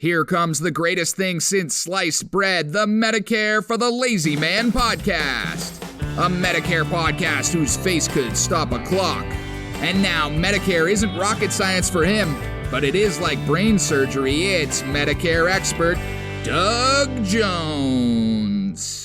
Here comes the greatest thing since sliced bread, the Medicare for the Lazy Man podcast. A Medicare podcast whose face could stop a clock. And now Medicare isn't rocket science for him, but it is like brain surgery. It's Medicare expert Doug Jones.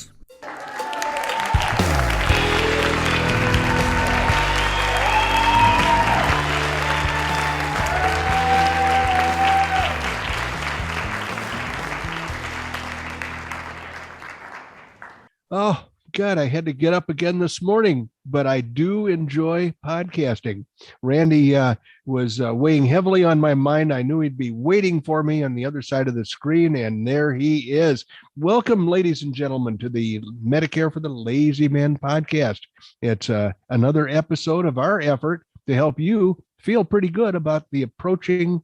Oh, God, I had to get up again this morning, but I do enjoy podcasting. Randy was weighing heavily on my mind. I knew he'd be waiting for me on the other side of the screen, and there he is. Welcome, ladies and gentlemen, to the Medicare for the Lazy Man podcast. It's another episode of our effort to help you feel pretty good about the impending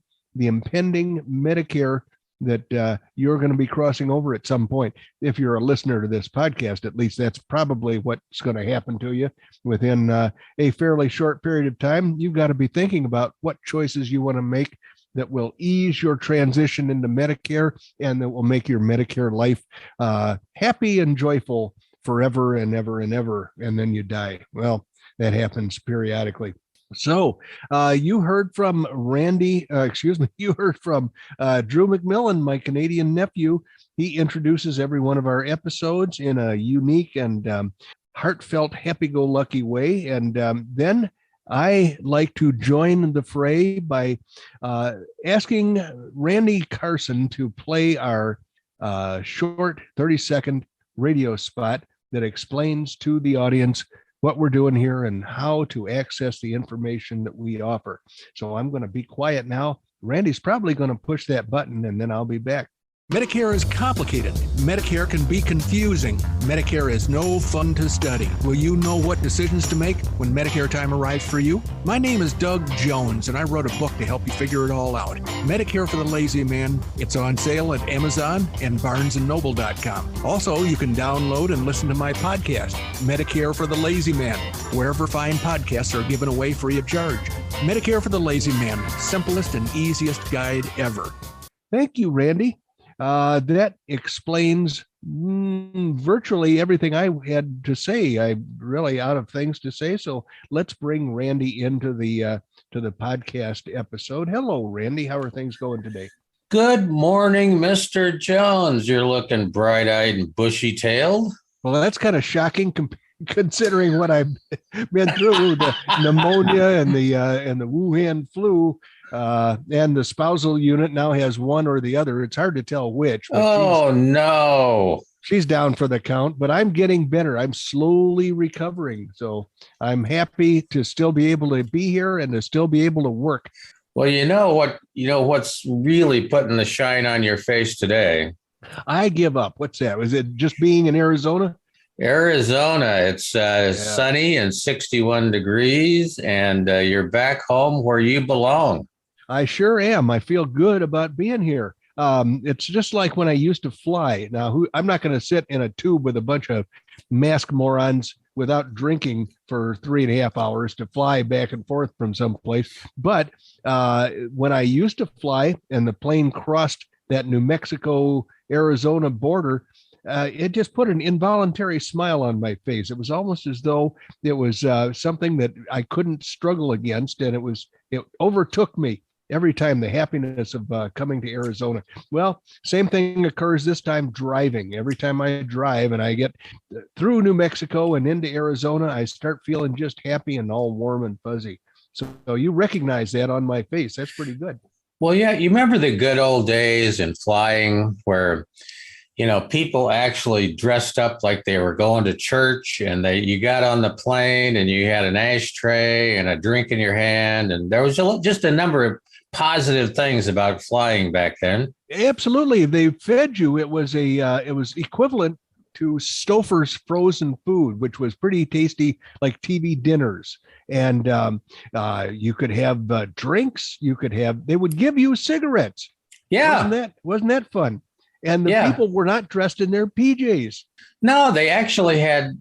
Medicare that you're going to be crossing over at some point. If you're a listener to this podcast, at least that's probably what's going to happen to you within a fairly short period of time. You've got to be thinking about what choices you want to make that will ease your transition into Medicare and that will make your Medicare life happy and joyful forever and ever and ever. And then you die. Well, that happens periodically. So you heard from you heard from Drew McMillan, my Canadian nephew. He introduces every one of our episodes in a unique and heartfelt, happy-go-lucky way. And then I like to join the fray by asking Randy Carson to play our short 30-second radio spot that explains to the audience what we're doing here and how to access the information that we offer. So I'm going to be quiet now. Randy's probably going to push that button and then I'll be back. Medicare is complicated. Medicare can be confusing. Medicare is no fun to study. Will you know what decisions to make when Medicare time arrives for you? My name is Doug Jones, and I wrote a book to help you figure it all out. Medicare for the Lazy Man. It's on sale at Amazon and BarnesandNoble.com. Also, you can download and listen to my podcast, Medicare for the Lazy Man, wherever fine podcasts are given away free of charge. Medicare for the Lazy Man, simplest and easiest guide ever. Thank you, Randy. That explains virtually everything I had to say. I'm really out of things to say, so let's bring Randy into the podcast episode. Hello, Randy. How are things going today? Good morning, Mr. Jones. You're looking bright-eyed and bushy-tailed. Well, that's kind of shocking considering what I've been through, the pneumonia and the Wuhan flu. And the spousal unit now has one or the other. It's hard to tell which. Oh, no. She's down for the count, but I'm getting better. I'm slowly recovering. So I'm happy to still be able to be here and to still be able to work. Well, what's really putting the shine on your face today? I give up. What's that? Was it just being in Arizona? Arizona. It's sunny and 61 degrees, and you're back home where you belong. I sure am. I feel good about being here. It's just like when I used to fly. Now, I'm not going to sit in a tube with a bunch of masked morons without drinking for 3.5 hours to fly back and forth from someplace. But when I used to fly and the plane crossed that New Mexico-Arizona border, it just put an involuntary smile on my face. It was almost as though it was something that I couldn't struggle against, and it overtook me every time, the happiness of coming to Arizona. Well, same thing occurs this time driving. Every time I drive and I get through New Mexico and into Arizona, I start feeling just happy and all warm and fuzzy. So you recognize that on my face. That's pretty good. Well, yeah, you remember the good old days in flying where people actually dressed up like they were going to church, and you got on the plane and you had an ashtray and a drink in your hand. And there was just a number of positive things about flying back then. Absolutely. They fed you. It was equivalent to Stouffer's frozen food, which was pretty tasty, like TV dinners. And you could have drinks. They would give you cigarettes. Yeah. Wasn't that fun? And the people were not dressed in their PJs. No, they actually had,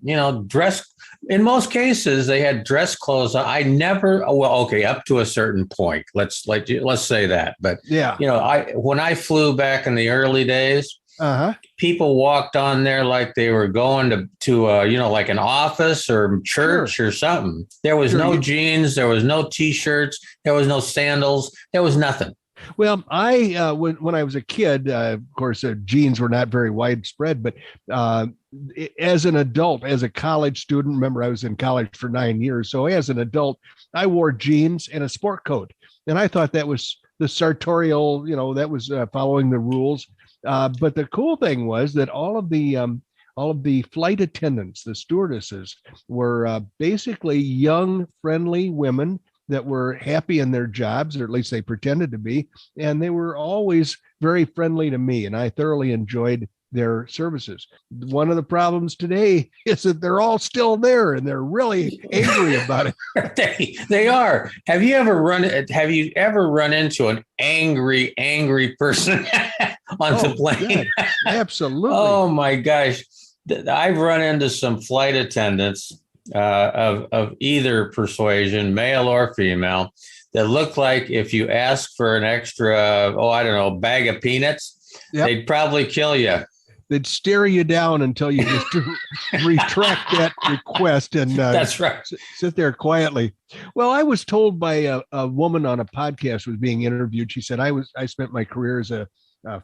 dress. In most cases, they had dress clothes. I never, up to a certain point. Let's say that. But when I flew back in the early days, people walked on there like they were going to like an office or church or something. There was no jeans, there was no T-shirts, there was no sandals, there was nothing. Well, when I was a kid, of course, jeans were not very widespread, but as an adult, as a college student, remember I was in college for 9 years. So as an adult, I wore jeans and a sport coat. And I thought that was the sartorial, that was following the rules. But the cool thing was that all of the flight attendants, the stewardesses, were basically young, friendly women that were happy in their jobs, or at least they pretended to be. And they were always very friendly to me. And I thoroughly enjoyed their services. One of the problems today is that they're all still there and they're really angry about it. They are. Have you ever run into an angry person on the plane? God, absolutely. Oh my gosh. I've run into some flight attendants of either persuasion, male or female, that look like if you ask for an extra, bag of peanuts, they'd probably kill you. They'd stare you down until you just retract that request and that's right. Sit there quietly. Well, I was told by a woman on a podcast was being interviewed. She said, I spent my career as a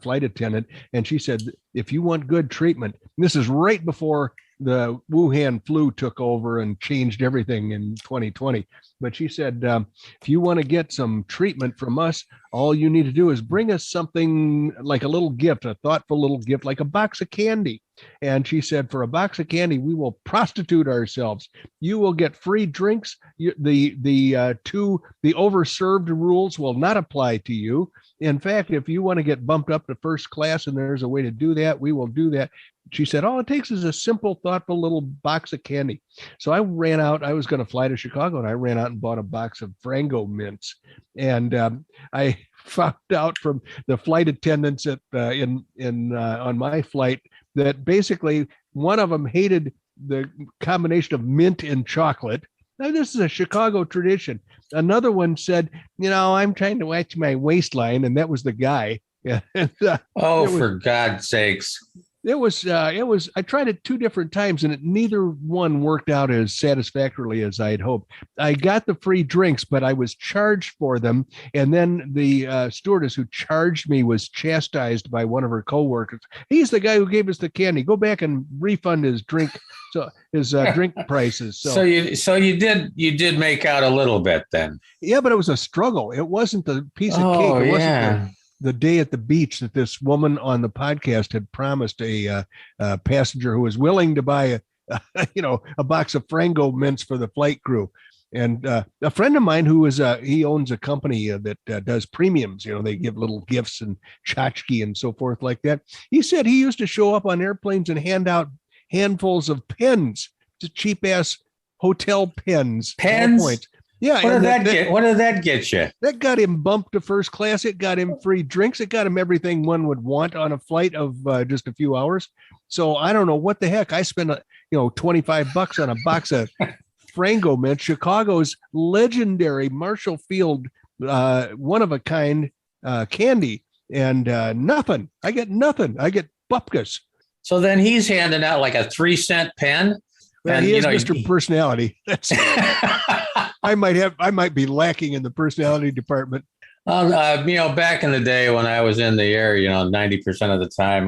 flight attendant. And she said, if you want good treatment, this is right before the Wuhan flu took over and changed everything in 2020. But she said, if you want to get some treatment from us, all you need to do is bring us something like a little gift, a thoughtful little gift, like a box of candy. And she said, for a box of candy, we will prostitute ourselves. You will get free drinks. The overserved rules will not apply to you. In fact, if you want to get bumped up to first class and there's a way to do that, we will do that. She said, all it takes is a simple, thoughtful little box of candy. So I ran out. I was going to fly to Chicago, and I ran out and bought a box of Frango mints. And I found out from the flight attendants on my flight that basically one of them hated the combination of mint and chocolate. Now, this is a Chicago tradition. Another one said, I'm trying to watch my waistline, and that was the guy. For God's sakes. It was, I tried it 2 different times and neither one worked out as satisfactorily as I had hoped. I got the free drinks, but I was charged for them. And then the stewardess who charged me was chastised by one of her coworkers. He's the guy who gave us the candy. Go back and refund his drink. So his drink prices. So you did make out a little bit then. Yeah, but it was a struggle. It wasn't the piece of cake. It wasn't the day at the beach that this woman on the podcast had promised a passenger who was willing to buy a box of Frango mints for the flight crew. And a friend of mine who is he owns a company that does premiums. They give little gifts and tchotchke and so forth like that. He said he used to show up on airplanes and hand out handfuls of pens, just cheap ass hotel pens. Pens. Yeah. What did that get you? That got him bumped to first class. It got him free drinks. It got him everything one would want on a flight of just a few hours. So I don't know what the heck. I spent $25 on a box of Frango mint, Chicago's legendary Marshall Field, one of a kind candy, and nothing. I get nothing. I get bupkis. So then he's handing out like a 3-cent pen. Well, he is Mr. Personality. That's I might be lacking in the personality department. Back in the day when I was in the air, 90% of the time,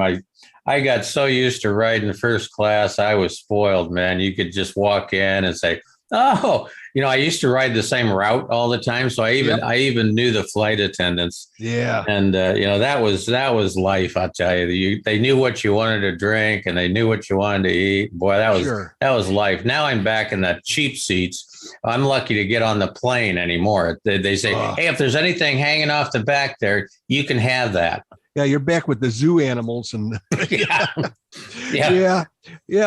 I got so used to riding first class. I was spoiled, man. You could just walk in and say, oh, I used to ride the same route all the time. So I even knew the flight attendants. Yeah. And, that was life. I'll tell you, they knew what you wanted to drink and they knew what you wanted to eat. Boy, that was life. Now I'm back in the cheap seats. I'm lucky to get on the plane anymore. They say, hey, if there's anything hanging off the back there, you can have that. Yeah, you're back with the zoo animals and yeah.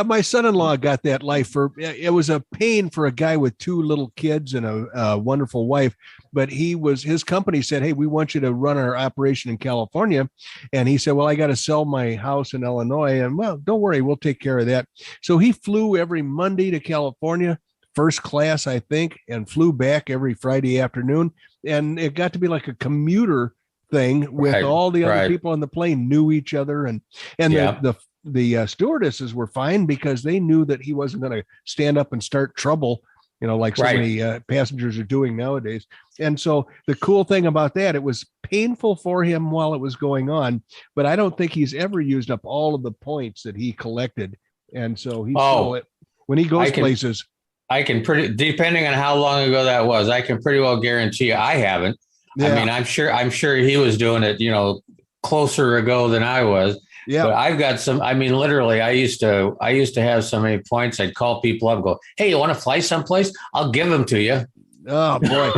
My son-in-law got that life. It was a pain for a guy with 2 little kids and a wonderful wife, but his company said, hey, we want you to run our operation in California. And he said, well, I got to sell my house in Illinois. And well, don't worry, we'll take care of that. So he flew every Monday to California, first class, I think, and flew back every Friday afternoon. And it got to be like a commuter thing with all the other people on the plane knew each other. And the stewardesses were fine because they knew that he wasn't going to stand up and start trouble, like so many passengers are doing nowadays. And so the cool thing about that, it was painful for him while it was going on, but I don't think he's ever used up all of the points that he collected. And so when he goes places. I can depending on how long ago that was, I can pretty well guarantee you I haven't. Yeah. I mean, I'm sure he was doing it, closer ago than I was. Yeah. But I've got some, I mean, literally, I used to have so many points. I'd call people up and go, hey, you want to fly someplace? I'll give them to you. Oh boy.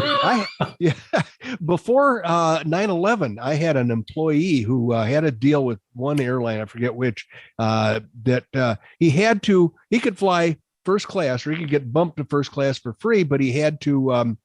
Before 9/11, I had an employee who had a deal with one airline, I forget which, that he could fly first class, or he could get bumped to first class for free, but he had to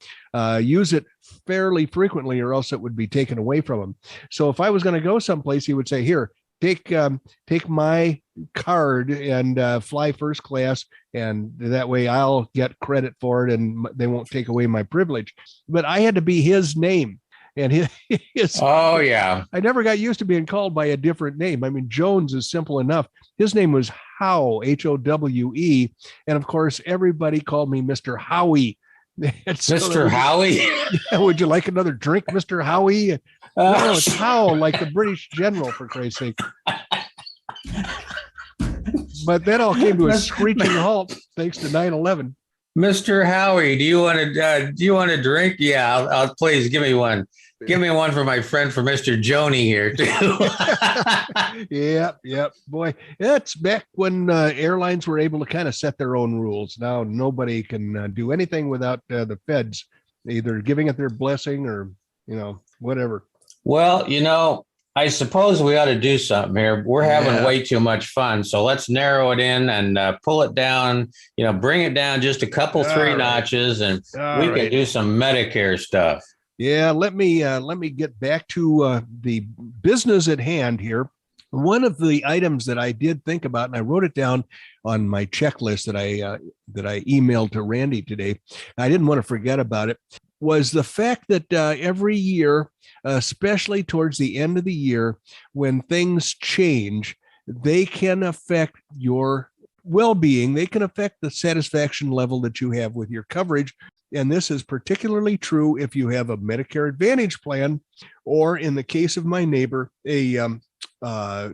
use it fairly frequently or else it would be taken away from him. So if I was going to go someplace, he would say, here, take my card and fly first class, and that way I'll get credit for it and they won't take away my privilege. But I had to be his name. And his I never got used to being called by a different name. I mean, Jones is simple enough. His name was Howe, Howe. And of course, everybody called me Mr. Howie. Mr. Howie? Would you like another drink, Mr. Howie? No, it's Howe, like the British general, for Christ's sake. But that all came to a screeching halt thanks to 9/11. Mr. Howie, do you want a drink? Yeah, I'll please give me one. Give me one for my friend, for Mr. Joni here too. Yep. Boy, that's back when airlines were able to kind of set their own rules. Now nobody can do anything without the feds either giving it their blessing or whatever. Well, I suppose we ought to do something here. We're having way too much fun. So let's narrow it in and pull it down, bring it down just a couple, three notches, and we can do some Medicare stuff. Yeah, let me get back to the business at hand here. One of the items that I did think about, and I wrote it down on my checklist that I emailed to Randy today, I didn't want to forget about it, was the fact that every year, especially towards the end of the year, when things change, they can affect your well-being. They can affect the satisfaction level that you have with your coverage. And this is particularly true if you have a Medicare Advantage plan, or in the case of my neighbor, a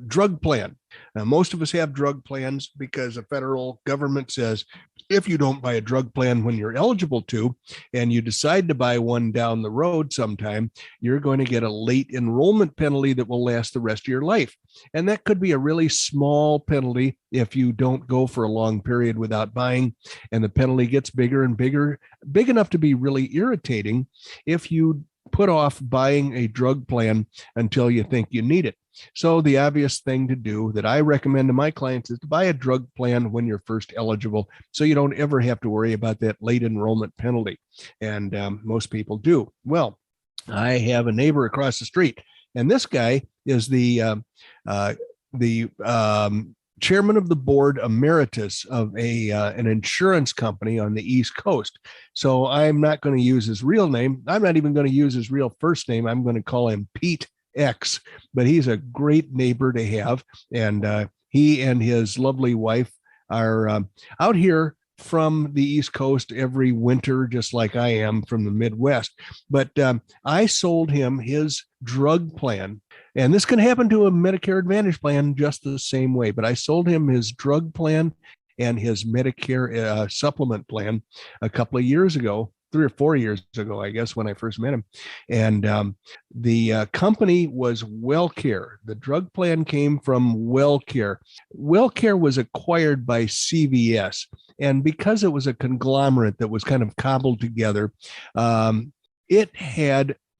drug plan. Now, most of us have drug plans because the federal government says if you don't buy a drug plan when you're eligible to, and you decide to buy one down the road sometime, you're going to get a late enrollment penalty that will last the rest of your life. And that could be a really small penalty if you don't go for a long period without buying, and the penalty gets bigger and bigger, big enough to be really irritating if you put off buying a drug plan until you think you need it. So the obvious thing to do that I recommend to my clients is to buy a drug plan when you're first eligible, so you don't ever have to worry about that late enrollment penalty. And most people do. Well, I have a neighbor across the street, and this guy is the chairman of the board emeritus of an insurance company on the East Coast. So I'm not going to use his real name. I'm not even going to use his real first name. I'm going to call him Pete X, but he's a great neighbor to have. And he and his lovely wife are out here from the East Coast every winter, just like I am from the Midwest. But I sold him his drug plan. And this can happen to a Medicare Advantage plan just the same way. But I sold him his drug plan and his Medicare supplement plan a couple of years ago, 3 or 4 years ago, I guess, when I first met him. And the company was WellCare. The drug plan came from WellCare. WellCare was acquired by CVS. And because it was a conglomerate that was kind of cobbled together,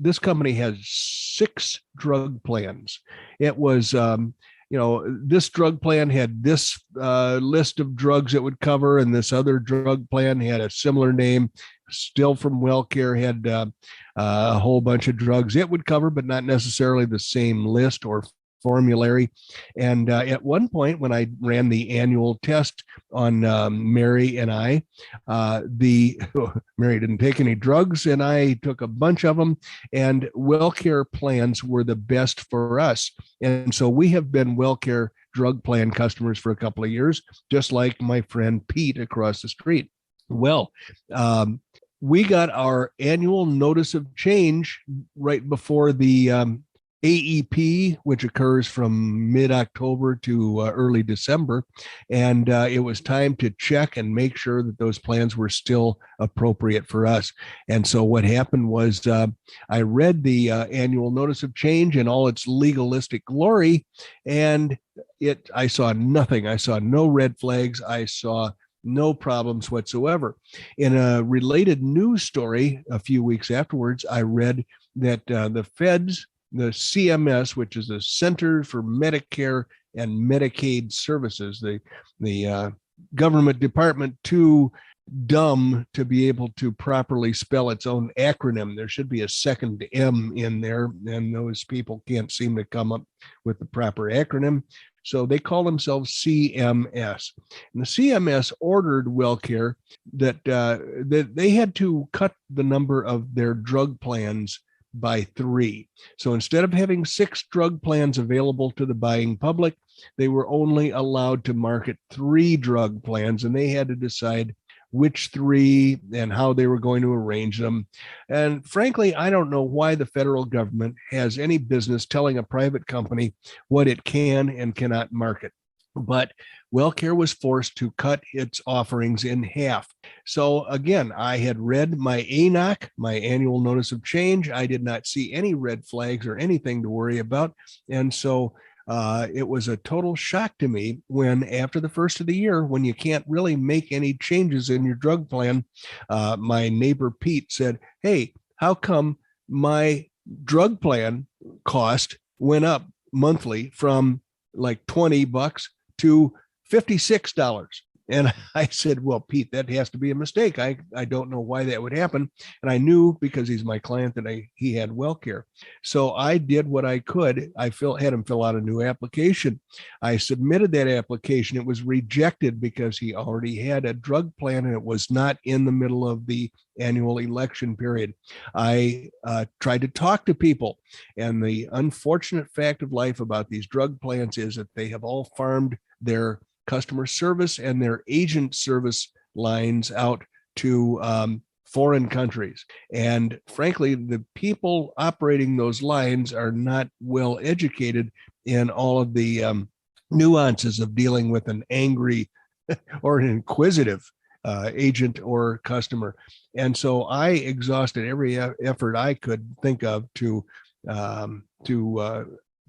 this company has 6 drug plans. It was, this drug plan had this list of drugs it would cover, and this other drug plan had a similar name. still from WellCare had a whole bunch of drugs it would cover, but not necessarily the same list or formulary. And at one point, when I ran the annual test on Mary and I, Mary didn't take any drugs, and I took a bunch of them. And WellCare plans were the best for us, and so we have been WellCare drug plan customers for a couple of years, just like my friend Pete across the street. Well, we got our annual notice of change right before the AEP, which occurs from mid-October to early December. And it was time to check and make sure that those plans were still appropriate for us. And so what happened was I read the annual notice of change in all its legalistic glory, and I saw nothing. I saw no red flags. I saw no problems whatsoever. In a related news story a few weeks afterwards, I read that the feds, the CMS, which is the Center for Medicare and Medicaid Services, the government department too dumb to be able to properly spell its own acronym. There should be a second M in there, and those people can't seem to come up with the proper acronym. So they call themselves CMS. And the CMS ordered WellCare that they had to cut the number of their drug plans by 3. So instead of having 6 drug plans available to the buying public, they were only allowed to market 3 drug plans, and they had to decide which 3 and how they were going to arrange them. And frankly, I don't know why the federal government has any business telling a private company what it can and cannot market. But WellCare was forced to cut its offerings in half. So again, I had read my ANOC, my annual notice of change. I did not see any red flags or anything to worry about. And so it was a total shock to me when, after the first of the year, when you can't really make any changes in your drug plan, my neighbor Pete said, "Hey, how come my drug plan cost went up monthly from like $20 to $56. And I said, "Well, Pete, that has to be a mistake. I don't know why that would happen." And I knew, because he's my client, that he had WellCare. So I did what I could. I had him fill out a new application. I submitted that application. It was rejected because he already had a drug plan, and it was not in the middle of the annual election period. I tried to talk to people, and the unfortunate fact of life about these drug plans is that they have all farmed their customer service and their agent service lines out to foreign countries. And frankly, the people operating those lines are not well educated in all of the nuances of dealing with an angry or an inquisitive agent or customer. And so I exhausted every effort I could think of to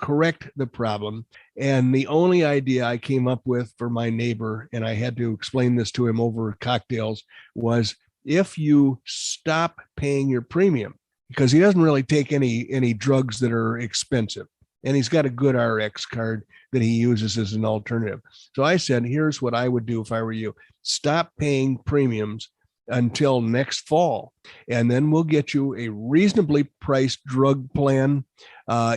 correct the problem. And the only idea I came up with for my neighbor, and I had to explain this to him over cocktails, was if you stop paying your premium, because he doesn't really take any drugs that are expensive, and he's got a good RX card that he uses as an alternative. So I said, here's what I would do if I were you. Stop paying premiums until next fall, and then we'll get you a reasonably priced drug plan.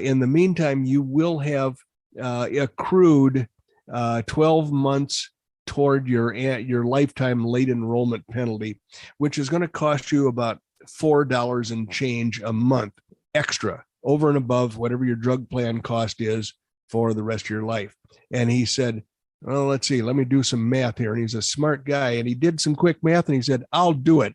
In the meantime, you will have accrued 12 months toward your lifetime late enrollment penalty, which is going to cost you about $4 and change a month extra over and above whatever your drug plan cost is for the rest of your life. And he said, "Well, let's see, let me do some math here." And he's a smart guy, and he did some quick math, and he said, "I'll do it."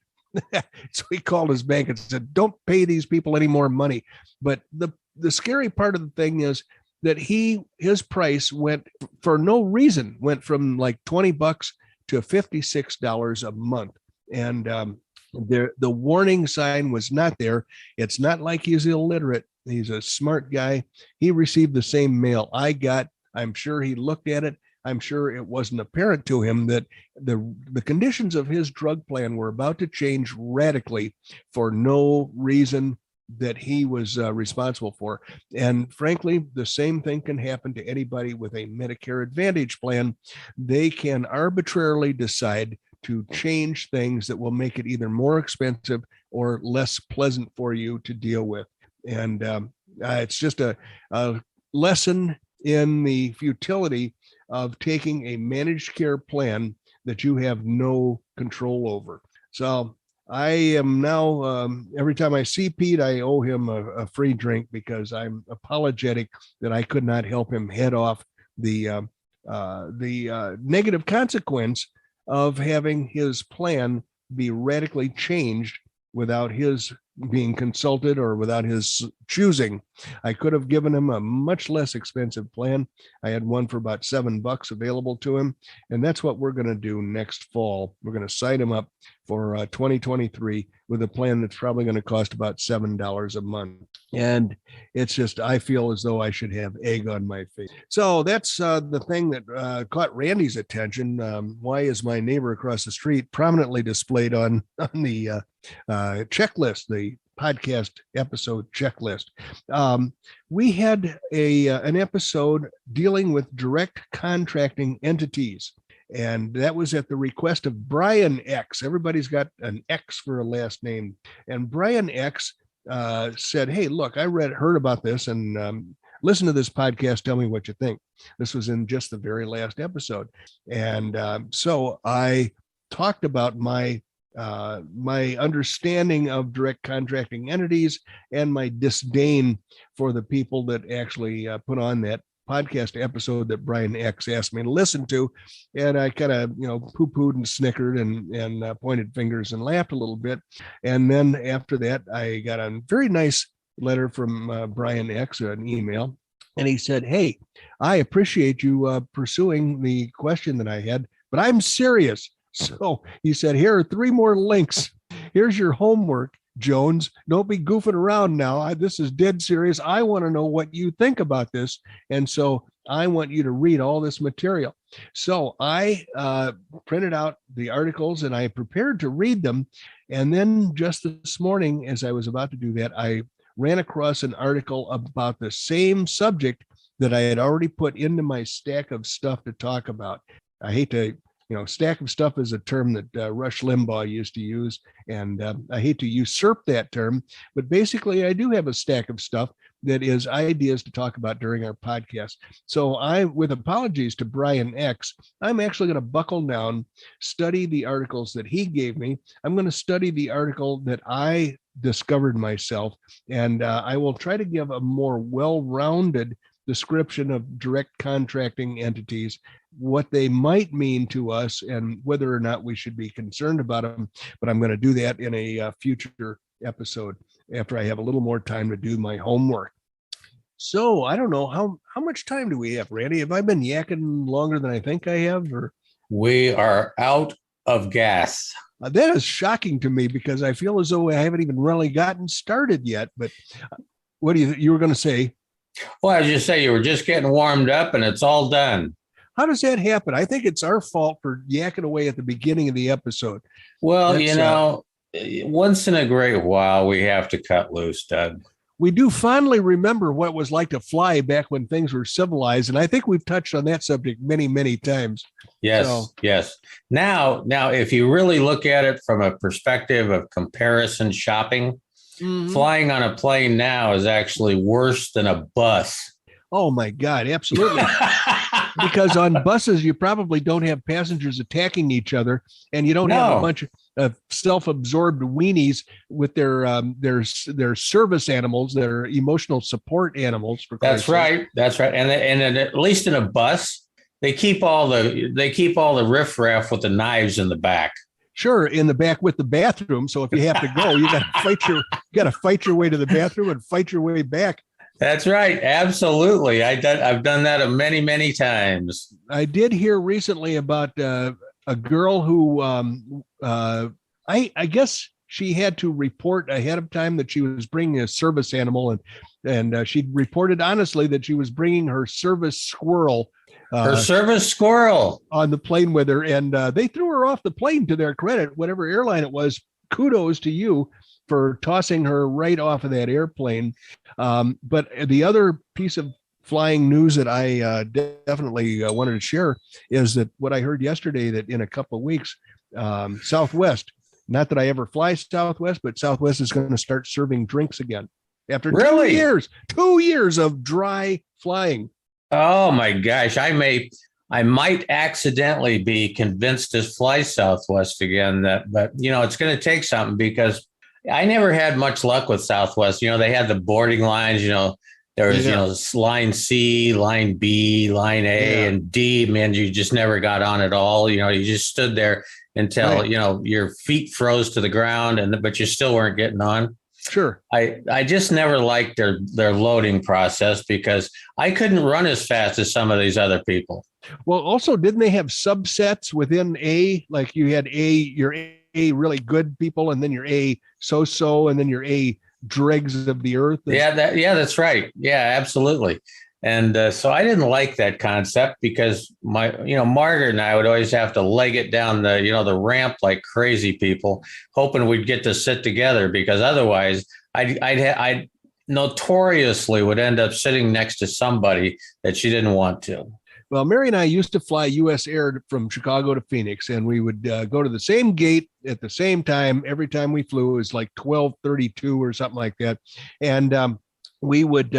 So he called his bank and said, "Don't pay these people any more money." But the scary part of the thing is that his price went from like $20 to $56 a month. And the warning sign was not there. It's not like he's illiterate. He's a smart guy. He received the same mail I got. I'm sure he looked at it. I'm sure it wasn't apparent to him that the conditions of his drug plan were about to change radically for no reason that he was responsible for. And frankly, the same thing can happen to anybody with a Medicare Advantage plan. They can arbitrarily decide to change things that will make it either more expensive or less pleasant for you to deal with. And it's just a lesson in the futility of taking a managed care plan that you have no control over. So I am now, every time I see Pete, I owe him a free drink because I'm apologetic that I could not help him head off the negative consequence of having his plan be radically changed without his being consulted or without his choosing. I could have given him a much less expensive plan. I had one for about $7 available to him. And that's what we're going to do next fall. We're going to sign him up for 2023 with a plan that's probably going to cost about $7 a month. And it's just, I feel as though I should have egg on my face. So that's the thing that caught Randy's attention. Why is my neighbor across the street prominently displayed on the checklist, the podcast episode checklist? We had an episode dealing with direct contracting entities. And that was at the request of Brian X. Everybody's got an X for a last name. And Brian X said, hey, look, I heard about this and listen to this podcast. Tell me what you think. This was in just the very last episode. And so I talked about my understanding of direct contracting entities and my disdain for the people that actually put on that podcast episode that Brian X asked me to listen to. And I kind of, poo-pooed and snickered and pointed fingers and laughed a little bit. And then after that, I got a very nice letter from Brian X, an email. And he said, hey, I appreciate you pursuing the question that I had, but I'm serious. So he said, here are 3 more links. Here's your homework, Jones. Don't be goofing around now. This is dead serious. I want to know what you think about this. And so I want you to read all this material. So I printed out the articles and I prepared to read them. And then just this morning, as I was about to do that, I ran across an article about the same subject that I had already put into my stack of stuff to talk about. I hate to stack of stuff is a term that Rush Limbaugh used to use, and I hate to usurp that term, but basically I do have a stack of stuff that is ideas to talk about during our podcast. So with apologies to Brian X, I'm actually going to buckle down, study the articles that he gave me. I'm going to study the article that I discovered myself, and I will try to give a more well-rounded description of direct contracting entities, what they might mean to us, and whether or not we should be concerned about them. But I'm going to do that in a future episode after I have a little more time to do my homework. So I don't know, how much time do we have, Randy? Have I been yakking longer than I think I have? Or we are out of gas. That is shocking to me because I feel as though I haven't even really gotten started yet. But what do you were going to say? Well, as you say, you were just getting warmed up and it's all done. How does that happen? I think it's our fault for yakking away at the beginning of the episode. Well, once in a great while, we have to cut loose, Doug. We do fondly remember what it was like to fly back when things were civilized. And I think we've touched on that subject many, many times. Yes, yes. Now, if you really look at it from a perspective of comparison shopping, flying on a plane now is actually worse than a bus. Oh, my God. Absolutely. Because on buses, you probably don't have passengers attacking each other, and you don't have a bunch of self-absorbed weenies with their service animals, their emotional support animals. That's right. That's right. And at least in a bus, they keep all the riffraff with the knives in the back. Sure, in the back with the bathroom. So if you have to go, you got to fight your way to the bathroom and fight your way back. That's right. Absolutely. I've done that many, many times. I did hear recently about a girl who I guess she had to report ahead of time that she was bringing a service animal, and she reported honestly that she was bringing her service squirrel. Her service squirrel on the plane with her, and they threw her off the plane. To their credit, whatever airline it was, kudos to you for tossing her right off of that airplane. But the other piece of flying news that I definitely wanted to share is that what I heard yesterday, that in a couple of weeks, Southwest. Not that I ever fly Southwest, but Southwest is going to start serving drinks again after Really? 2 years of dry flying. Oh my gosh. I might accidentally be convinced to fly Southwest again, but it's going to take something because I never had much luck with Southwest. They had the boarding lines, there was, line C, line B, line A, and D. Man, you just never got on at all. You just stood there until, your feet froze to the ground, but you still weren't getting on. Sure. I just never liked their loading process because I couldn't run as fast as some of these other people. Well, also, didn't they have subsets within A? Like you had your A really good people, and then your A so-so, and then your A dregs of the earth. That's right. Yeah, absolutely. And so I didn't like that concept because Margaret and I would always have to leg it down the ramp like crazy people, hoping we'd get to sit together because otherwise I notoriously would end up sitting next to somebody that she didn't want to. Well, Mary and I used to fly U.S. Air from Chicago to Phoenix, and we would go to the same gate at the same time. Every time we flew, it was like 12:32 or something like that. And we would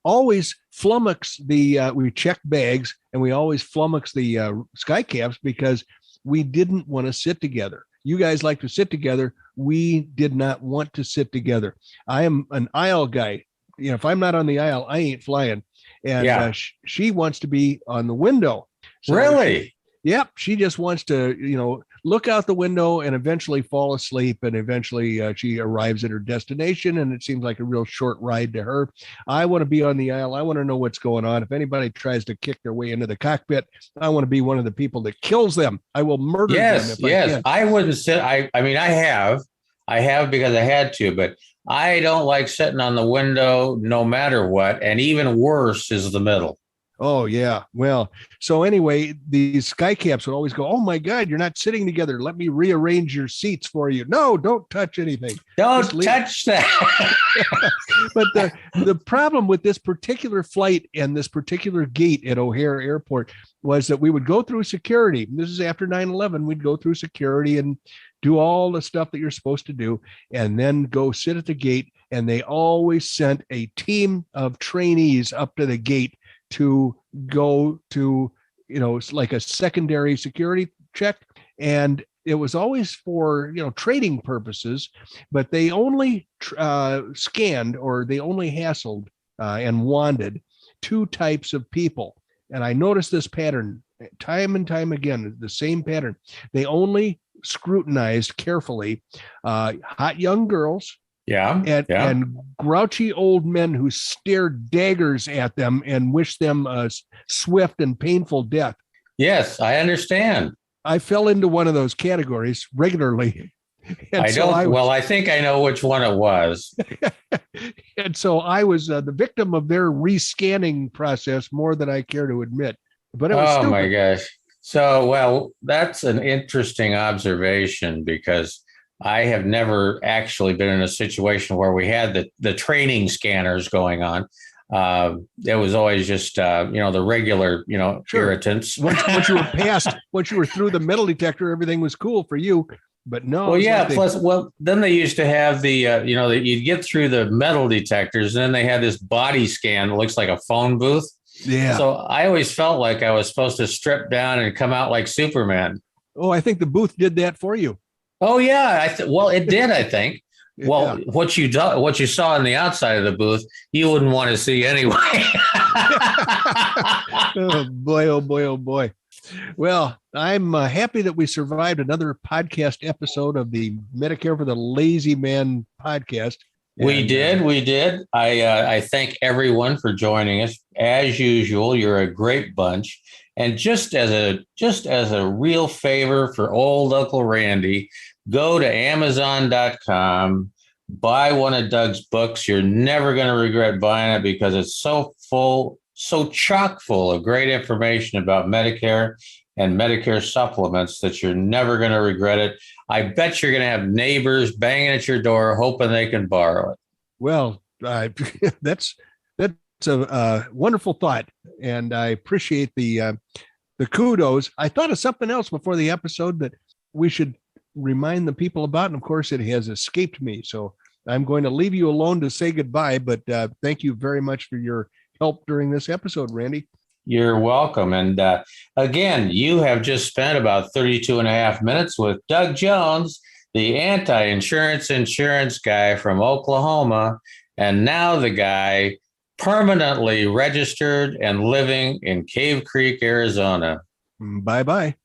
always flummox we checked bags, and we always flummox the sky caps because we didn't want to sit together. You guys like to sit together. We did not want to sit together. I am an aisle guy. If I'm not on the aisle, I ain't flying. And she wants to be on the window. So really? She just wants to, look out the window and eventually fall asleep. And eventually she arrives at her destination, and it seems like a real short ride to her. I want to be on the aisle. I want to know what's going on. If anybody tries to kick their way into the cockpit, I want to be one of the people that kills them. I will murder them if I can. I wouldn't sit. I have because I had to, but I don't like sitting on the window no matter what. And even worse is the middle. Oh, yeah. Well, so anyway, these sky caps would always go, "Oh, my God, you're not sitting together. Let me rearrange your seats for you." No, don't touch anything. Don't touch that. But the problem with this particular flight and this particular gate at O'Hare Airport was that we would go through security. This is after 9/11. We'd go through security and do all the stuff that you're supposed to do, and then go sit at the gate. And they always sent a team of trainees up to the gate to go to, it's like a secondary security check. And it was always for, trading purposes, but they only scanned, or they only hassled and wanted two types of people. And I noticed this pattern time and time again, the same pattern. They only scrutinized carefully hot young girls, and grouchy old men who stared daggers at them and wished them a swift and painful death. Yes, I understand. I fell into one of those categories regularly. I think I know which one it was. And so I was the victim of their rescanning process more than I care to admit. But it was stupid. My gosh. So, that's an interesting observation because I have never actually been in a situation where we had the training scanners going on. It was always just, the regular, irritants. Once you were through the metal detector, everything was cool for you. But no. Then they used to have you'd get through the metal detectors, and then they had this body scan that looks like a phone booth. Yeah. So I always felt like I was supposed to strip down and come out like Superman. Oh, I think the booth did that for you. Oh, yeah. It did, I think. Yeah. Well, what you saw on the outside of the booth, you wouldn't want to see anyway. Oh, boy, oh, boy, oh, boy. Well, I'm happy that we survived another podcast episode of the Medicare for the Lazy Man podcast. We did. I thank everyone for joining us. As usual, you're a great bunch. And just as a real favor for old Uncle Randy, go to Amazon.com, buy one of Doug's books. You're never going to regret buying it because it's so chock full of great information about Medicare and Medicare supplements that you're never going to regret it. I bet you're going to have neighbors banging at your door hoping they can borrow it. Well, that's a wonderful thought, and I appreciate the kudos. I thought of something else before the episode that we should remind the people about. And of course, it has escaped me. So I'm going to leave you alone to say goodbye. But thank you very much for your help during this episode, Randy. You're welcome. And again, you have just spent about 32 and a half minutes with Doug Jones, the anti-insurance insurance guy from Oklahoma, and now the guy permanently registered and living in Cave Creek, Arizona. Bye-bye.